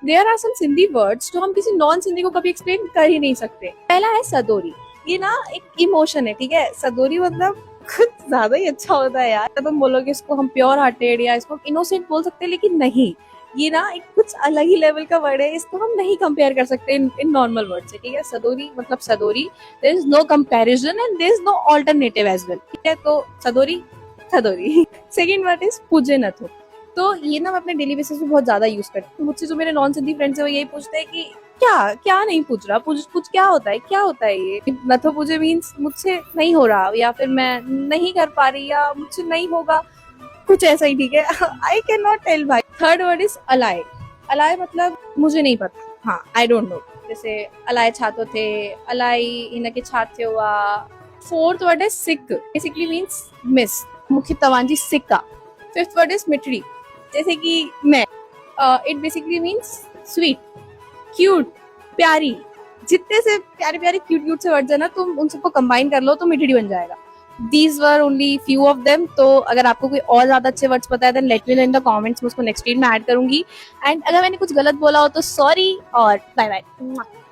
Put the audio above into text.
There are some Sindhi words जो हम किसी नॉन सिंधी को कभी एक्सप्लेन कर ही नहीं सकते। पहला है सदोरी। ये ना एक इमोशन है, ठीक है। सदोरी मतलब कुछ ज्यादा ही अच्छा होता है यार। तुम बोलोगे इसको हम प्योर हार्टेड या इसको इनोसेंट बोल सकते हैं, लेकिन नहीं, ये ना एक कुछ अलग ही लेवल का वर्ड है। इसको हम नहीं कंपेयर कर सकते इन नॉर्मल वर्ड से, ठीक है। सदोरी मतलब सदोरी, there is no comparison and there is no alternative as well, ठीक है। तो सदोरी सदोरी। सेकंड वर्ड इज पूजे नथो। तो ये ना मैं अपने डेली बेसिस पे बहुत ज्यादा यूज करती हूँ। मुझसे जो मेरे नॉन सिंधी फ्रेंड्स है वो यही पूछते हैं कि क्या क्या नहीं पूछ रहा, पूछ पूछ क्या होता है, क्या होता है ये नथो पूजे मीन्स मुझसे नहीं हो रहा, या फिर मैं नहीं कर पा रही, या मुझसे नहीं होगा, कुछ ऐसा ही, ठीक है। आई कैन नॉट टेल भाई। थर्ड वर्ड इज अलाय। अलाय मतलब मुझे नहीं पता, हाँ, आई डोंट नो। जैसे अलाय छातो थे, अलाय इनके छाते हुआ। Fourth word is sick, basically means miss, मुख्य तवांजी सिक्का। फिफ्थ वर्ड इज मिठड़ी, जैसे कि मैं, it basically means sweet, cute, प्यारी। जितने से प्यारे प्यारे क्यूट क्यूट से वर्ड्स है ना, तुम उन सबको कंबाइन कर लो तो मिठड़ी बन जाएगा। These were only few of them. तो अगर आपको कोई और ज्यादा अच्छे वर्ड्स पता है then let me know in the comments, मैं उसको नेक्स्ट वीडियो में ऐड करूंगी। एंड अगर मैंने कुछ गलत बोला हो तो सॉरी, और बाय बाय।